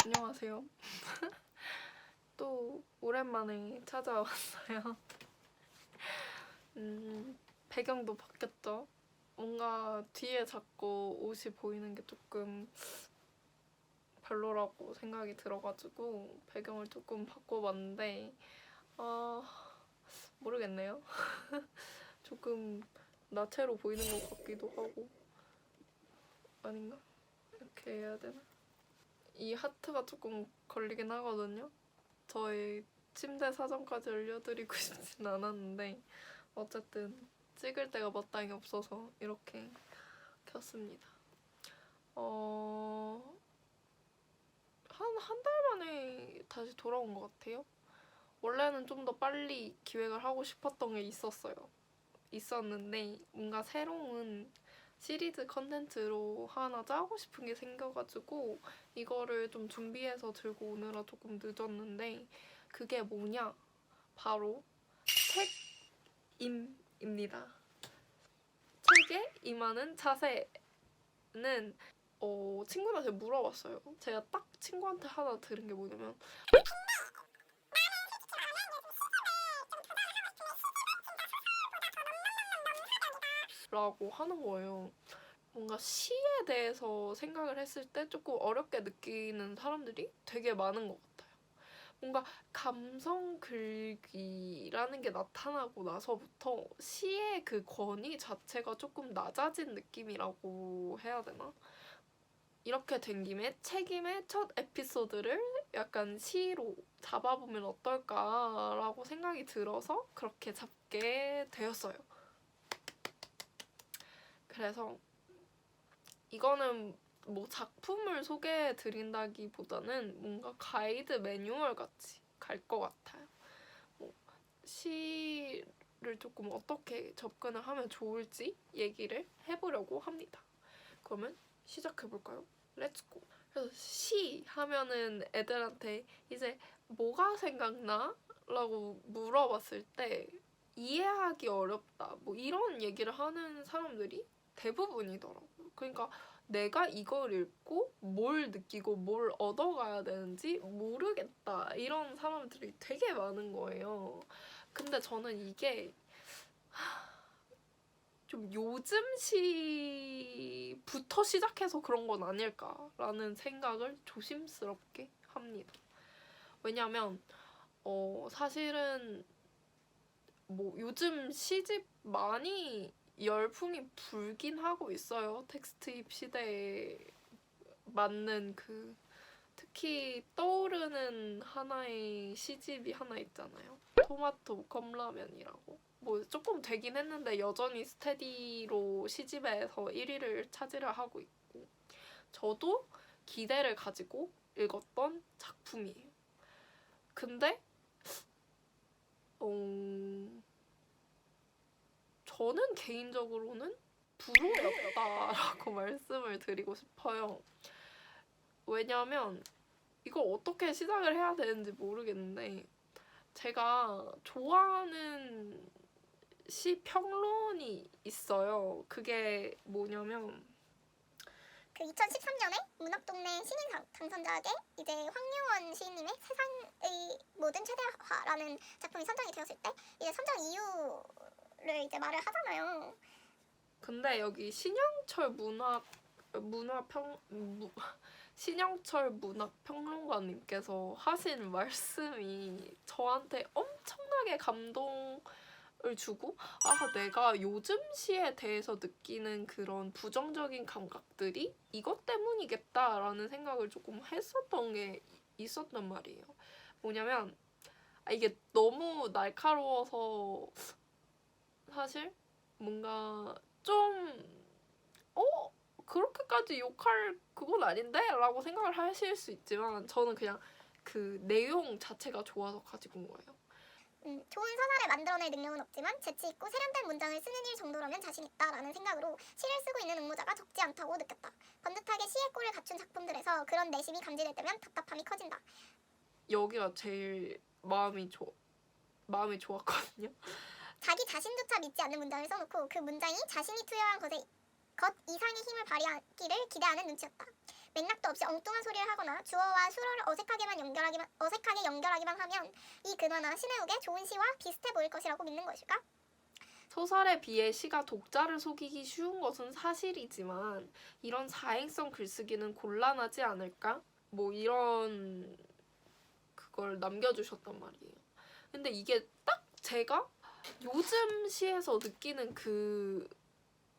안녕하세요. 또 오랜만에 찾아왔어요. 배경도 바뀌었죠? 뭔가 뒤에 자꾸 옷이 보이는 게 조금 별로라고 생각이 들어가지고 배경을 조금 바꿔봤는데 모르겠네요. 조금 나체로 보이는 것 같기도 하고 아닌가? 이렇게 해야 되나? 이 하트가 조금 걸리긴 하거든요. 저의 침대 사정까지 알려드리고 싶진 않았는데 어쨌든 찍을 데가 마땅히 없어서 이렇게 켰습니다. 한 달 만에 다시 돌아온 것 같아요. 원래는 좀 더 빨리 기획을 하고 싶었던 게 있었는데 뭔가 새로운 시리즈 컨텐츠로 하나 짜고 싶은 게 생겨가지고 이거를 좀 준비해서 들고 오느라 조금 늦었는데 그게 뭐냐? 바로 책임입니다. 책에 임하는 자세는 친구한테 물어봤어요. 제가 딱 친구한테 하나 들은 게 뭐냐면 라고 하는 거예요. 뭔가 시에 대해서 생각을 했을 때 조금 어렵게 느끼는 사람들이 되게 많은 것 같아요. 뭔가 감성 글귀라는 게 나타나고 나서부터 시의 그 권위 자체가 조금 낮아진 느낌이라고 해야 되나? 이렇게 된 김에 책임의 첫 에피소드를 약간 시로 잡아보면 어떨까라고 생각이 들어서 그렇게 잡게 되었어요. 그래서 이거는 뭐 작품을 소개해 드린다기보다는 뭔가 가이드 매뉴얼 같이 갈 것 같아요. 뭐 시를 조금 어떻게 접근을 하면 좋을지 얘기를 해보려고 합니다. 그러면 시작해볼까요? 렛츠고. 그래서 시 하면은 애들한테 이제 뭐가 생각나? 라고 물어봤을 때 이해하기 어렵다. 뭐 이런 얘기를 하는 사람들이 대부분이더라고요. 그러니까 내가 이걸 읽고 뭘 느끼고 뭘 얻어가야 되는지 모르겠다. 이런 사람들이 되게 많은 거예요. 근데 저는 이게 좀 요즘 시부터 시작해서 그런 건 아닐까라는 생각을 조심스럽게 합니다. 왜냐면 사실은 뭐 요즘 시집 많이 열풍이 불긴 하고 있어요. 텍스트입 시대에 맞는 특히 떠오르는 하나의 시집이 하나 있잖아요. 토마토 컵라면이라고. 뭐 조금 되긴 했는데 여전히 스테디로 시집에서 1위를 차지를 하고 있고 저도 기대를 가지고 읽었던 작품이에요. 근데 저는 개인적으로는 불호였다라고 말씀을 드리고 싶어요. 왜냐면 이걸 어떻게 시작을 해야 되는지 모르겠는데 제가 좋아하는 시 평론이 있어요. 그게 뭐냐면 그 2013년에 문학동네 신인상 당선작에 이제 황유원 시인님의 세상의 모든 최대화라는 작품이 선정이 되었을 때 이제 선정 이유를 이제 말을 하잖아요. 근데 여기 신영철 문학평론가님께서 하신 말씀이 저한테 엄청나게 감동을 주고 내가 요즘 시에 대해서 느끼는 그런 부정적인 감각들이 이것 때문이겠다라는 생각을 조금 했었던 게 있었단 말이에요. 뭐냐면 이게 너무 날카로워서 사실 뭔가 좀 그렇게까지 욕할 그건 아닌데? 라고 생각을 하실 수 있지만 저는 그냥 그 내용 자체가 좋아서 가지고 온 거예요. 좋은 서사를 만들어낼 능력은 없지만 재치있고 세련된 문장을 쓰는 일 정도라면 자신있다라는 생각으로 시를 쓰고 있는 응모자가 적지 않다고 느꼈다. 번듯하게 시의 꼴을 갖춘 작품들에서 그런 내심이 감지될 때면 답답함이 커진다. 여기가 제일 마음이 좋았거든요. 자기 자신조차 믿지 않는 문장을 써놓고 그 문장이 자신이 투여한 것 이상의 힘을 발휘하기를 기대하는 눈치였다. 맥락도 없이 엉뚱한 소리를 하거나 주어와 수어를 어색하게 연결하기만 하면 이 근화나 신해욱의 좋은 시와 비슷해 보일 것이라고 믿는 것일까? 소설에 비해 시가 독자를 속이기 쉬운 것은 사실이지만 이런 사행성 글쓰기는 곤란하지 않을까? 뭐 이런 그걸 남겨주셨단 말이에요. 근데 이게 딱 제가 요즘 시에서 느끼는 그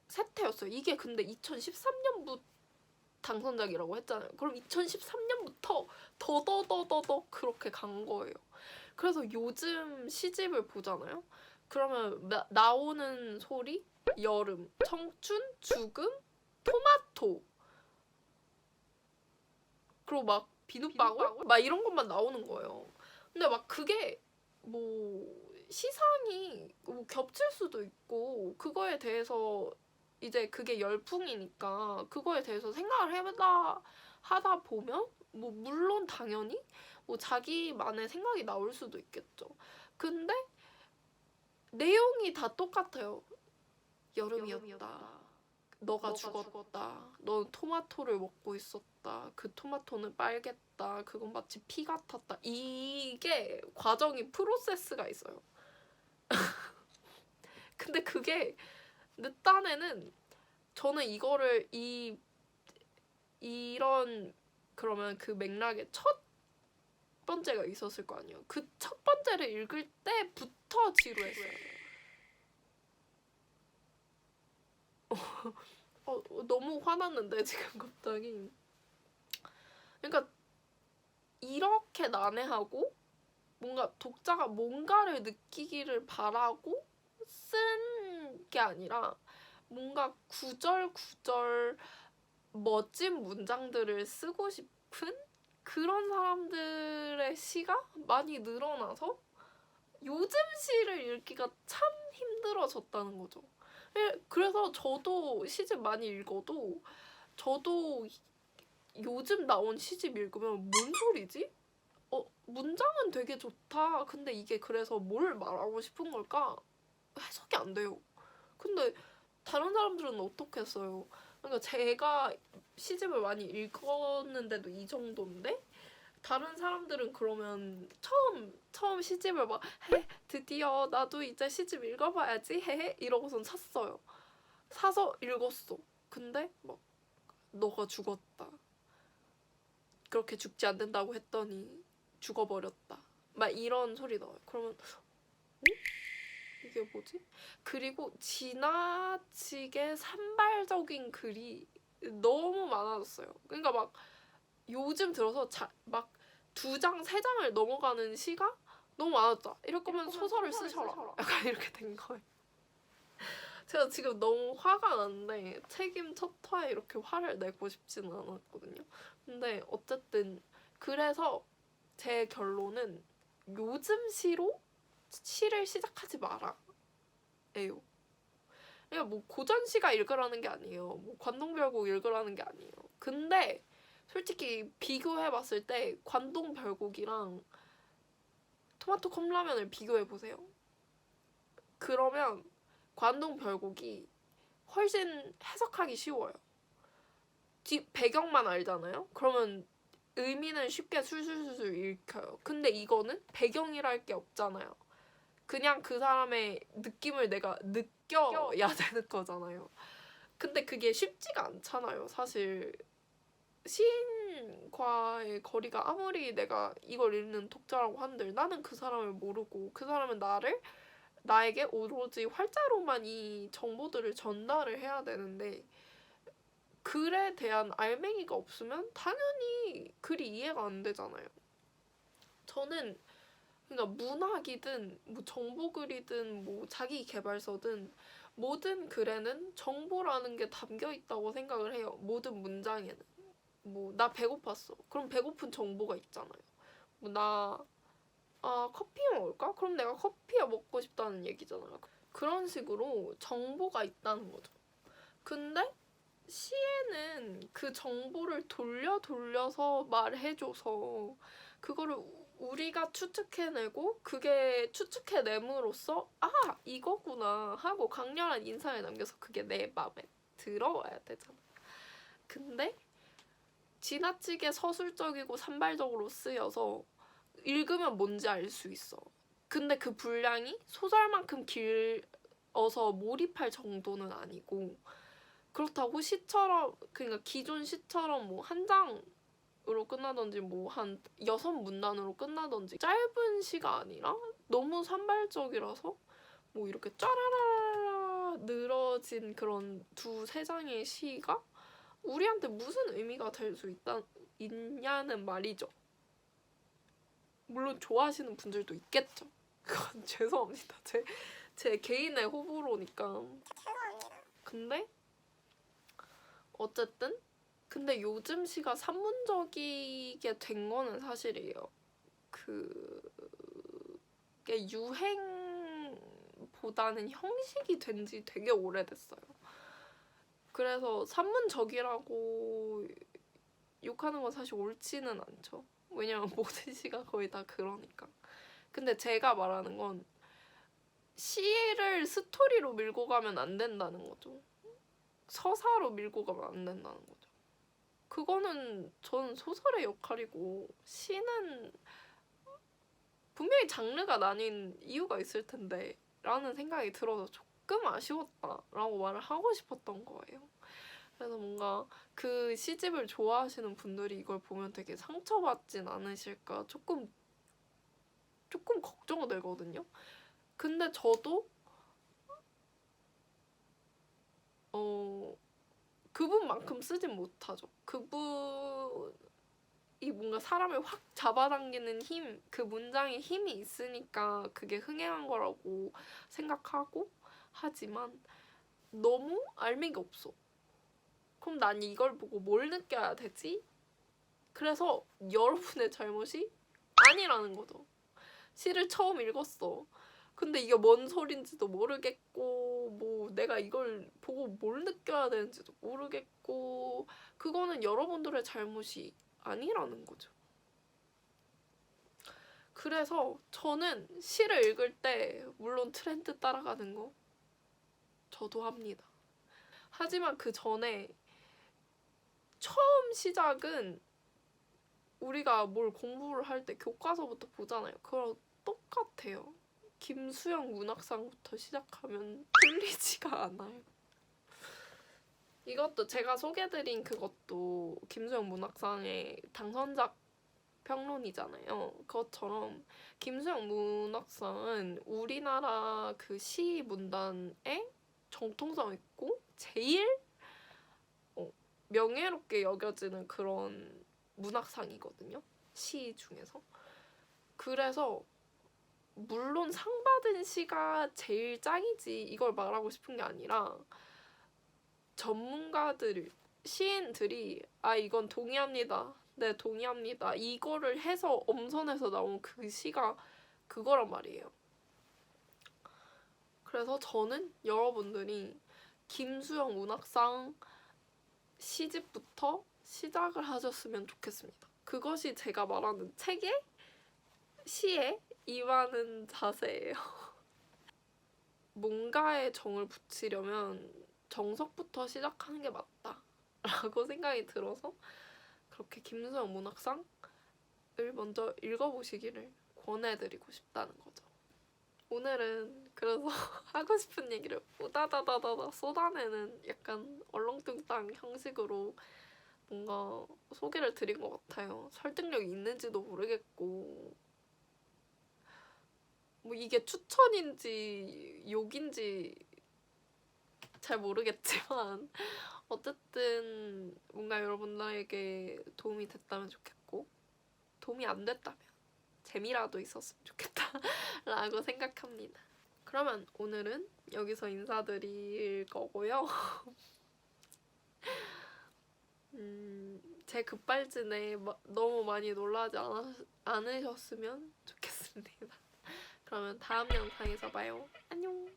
세태였어요. 이게 근데 2013년부터 당선작이라고 했잖아요. 그럼 2013년부터 더더더더더 그렇게 간 거예요. 그래서 요즘 시집을 보잖아요. 그러면 나오는 소리 여름, 청춘, 죽음, 토마토 그리고 막 비눗방울? 막 이런 것만 나오는 거예요. 근데 막 그게 뭐 시상이 뭐 겹칠 수도 있고 그거에 대해서 이제 그게 열풍이니까 그거에 대해서 생각을 하다 보면 뭐 물론 당연히 뭐 자기만의 생각이 나올 수도 있겠죠. 근데 내용이 다 똑같아요. 여름이었다. 너가 죽었다. 넌 토마토를 먹고 있었다. 그 토마토는 빨갰다. 그건 마치 피 같았다. 이게 과정이 프로세스가 있어요. 근데 그게 내 딴에는 저는 이거를 이런 그러면 그 맥락의 첫 번째가 있었을 거 아니에요. 그 첫 번째를 읽을 때부터 지루했어요. 너무 화났는데 지금 갑자기. 그러니까 이렇게 난해하고 뭔가 독자가 뭔가를 느끼기를 바라고 쓴 게 아니라 뭔가 구절구절 멋진 문장들을 쓰고 싶은 그런 사람들의 시가 많이 늘어나서 요즘 시를 읽기가 참 힘들어졌다는 거죠. 그래서 저도 시집 많이 읽어도 저도 요즘 나온 시집 읽으면 뭔 소리지? 문장은 되게 좋다. 근데 이게 그래서 뭘 말하고 싶은 걸까? 해석이 안 돼요. 근데 다른 사람들은 어떻게 써요? 그러니까 제가 시집을 많이 읽었는데도 이 정도인데 다른 사람들은 그러면 처음 시집을 막 드디어 나도 이제 시집 읽어봐야지 이러고선 샀어요. 사서 읽었어. 근데 막 너가 죽었다. 그렇게 죽지 않는다고 했더니 죽어버렸다. 막 이런 소리 나와요. 그러면 이게 뭐지? 그리고 지나치게 산발적인 글이 너무 많아졌어요. 그러니까 막 요즘 들어서 막 2장, 3장을 넘어가는 시가 너무 많았다. 이럴 거면 소설을 쓰셔라. 약간 이렇게 된 거예요. 제가 지금 너무 화가 나는데 책임 첫 화에 이렇게 화를 내고 싶지는 않았거든요. 근데 어쨌든 그래서 제 결론은 요즘 시를 시작하지 마라. 에요. 그러니까 뭐 고전시가 읽으라는 게 아니에요. 뭐 관동별곡 읽으라는 게 아니에요. 근데 솔직히 비교해봤을 때 관동별곡이랑 토마토 컵라면을 비교해보세요. 그러면 관동별곡이 훨씬 해석하기 쉬워요. 배경만 알잖아요? 그러면 의미는 쉽게 술술술 읽혀요. 근데 이거는 배경이랄 게 없잖아요. 그냥 그 사람의 느낌을 내가 느껴야 되는 거잖아요. 근데 그게 쉽지가 않잖아요. 사실 시인과의 거리가 아무리 내가 이걸 읽는 독자라고 한들 나는 그 사람을 모르고 그 사람은 나에게 오로지 활자로만 이 정보들을 전달을 해야 되는데 글에 대한 알맹이가 없으면 당연히 글이 이해가 안 되잖아요. 저는 그러니까 문학이든 뭐 정보글이든 뭐 자기계발서든 모든 글에는 정보라는 게 담겨 있다고 생각을 해요. 모든 문장에는. 뭐 나 배고팠어. 그럼 배고픈 정보가 있잖아요. 뭐 커피 먹을까? 그럼 내가 커피가 먹고 싶다는 얘기잖아요. 그런 식으로 정보가 있다는 거죠. 근데 시에는 그 정보를 돌려서 말해줘서 그거를 우리가 추측해내고 그게 추측해냄으로써 이거구나 하고 강렬한 인상을 남겨서 그게 내 마음에 들어와야 되잖아. 근데 지나치게 서술적이고 산발적으로 쓰여서 읽으면 뭔지 알 수 있어. 근데 그 분량이 소설만큼 길어서 몰입할 정도는 아니고, 그렇다고 시처럼, 그러니까 기존 시처럼 뭐 한 장으로 끝나든지 뭐 한 6문단으로 끝나든지 짧은 시가 아니라 너무 산발적이라서 뭐 이렇게 짜라라라 늘어진 그런 2-3장의 시가 우리한테 무슨 의미가 될 수 있냐는 말이죠. 물론 좋아하시는 분들도 있겠죠. 그건 죄송합니다. 제 개인의 호불호니까. 근데 어쨌든 근데 요즘 시가 산문적이게 된 거는 사실이에요. 그게 유행보다는 형식이 된 지 되게 오래됐어요. 그래서 산문적이라고 욕하는 건 사실 옳지는 않죠. 왜냐면 모든 시가 거의 다 그러니까. 근데 제가 말하는 건 시를 스토리로 밀고 가면 안 된다는 거죠. 서사로 밀고 가면 안 된다는 거죠. 그거는 전 소설의 역할이고, 시는 분명히 장르가 나뉜 이유가 있을 텐데 라는 생각이 들어서 조금 아쉬웠다라고 말을 하고 싶었던 거예요. 그래서 뭔가 그 시집을 좋아하시는 분들이 이걸 보면 되게 상처받진 않으실까 조금 걱정되거든요. 근데 저도 그분만큼 쓰진 못하죠. 그분이 뭔가 사람을 확 잡아당기는 힘, 그 문장에 힘이 있으니까 그게 흥행한 거라고 생각하고, 하지만 너무 알맹이가 없어. 그럼 난 이걸 보고 뭘 느껴야 되지? 그래서 여러분의 잘못이 아니라는 거죠. 시를 처음 읽었어. 근데 이게 뭔 소린지도 모르겠고, 뭐 내가 이걸 보고 뭘 느껴야 되는지도 모르겠고, 그거는 여러분들의 잘못이 아니라는 거죠. 그래서 저는 시를 읽을 때 물론 트렌드 따라가는 거 저도 합니다. 하지만 그 전에 처음 시작은 우리가 뭘 공부를 할 때 교과서부터 보잖아요. 그거랑 똑같아요. 김수영 문학상부터 시작하면 틀리지가 않아요. 이것도 제가 소개해드린 그것도 김수영 문학상의 당선작 평론이잖아요. 그것처럼 김수영 문학상은 우리나라 그 시 문단에 정통성 있고 제일 명예롭게 여겨지는 그런 문학상이거든요. 시 중에서. 그래서 물론 상 받은 시가 제일 짱이지 이걸 말하고 싶은 게 아니라, 전문가들, 시인들이 이건 동의합니다. 네, 동의합니다. 이거를 해서 엄선해서 나온 그 시가 그거란 말이에요. 그래서 저는 여러분들이 김수영 문학상 시집부터 시작을 하셨으면 좋겠습니다. 그것이 제가 말하는 책의 시에 임하는 자세예요. 뭔가에 정을 붙이려면 정석부터 시작하는 게 맞다라고 생각이 들어서 그렇게 김수영 문학상을 먼저 읽어보시기를 권해드리고 싶다는 거죠. 오늘은 그래서 하고 싶은 얘기를 우다다다다다 쏟아내는 약간 얼렁뚱땅 형식으로 뭔가 소개를 드린 것 같아요. 설득력이 있는지도 모르겠고, 뭐 이게 추천인지 욕인지 잘 모르겠지만 어쨌든 뭔가 여러분들에게 도움이 됐다면 좋겠고, 도움이 안 됐다면 재미라도 있었으면 좋겠다라고 생각합니다. 그러면 오늘은 여기서 인사드릴 거고요. 제 급발진에 너무 많이 놀라지 않으셨으면 좋겠습니다. 그러면 다음 영상에서 봐요. 안녕.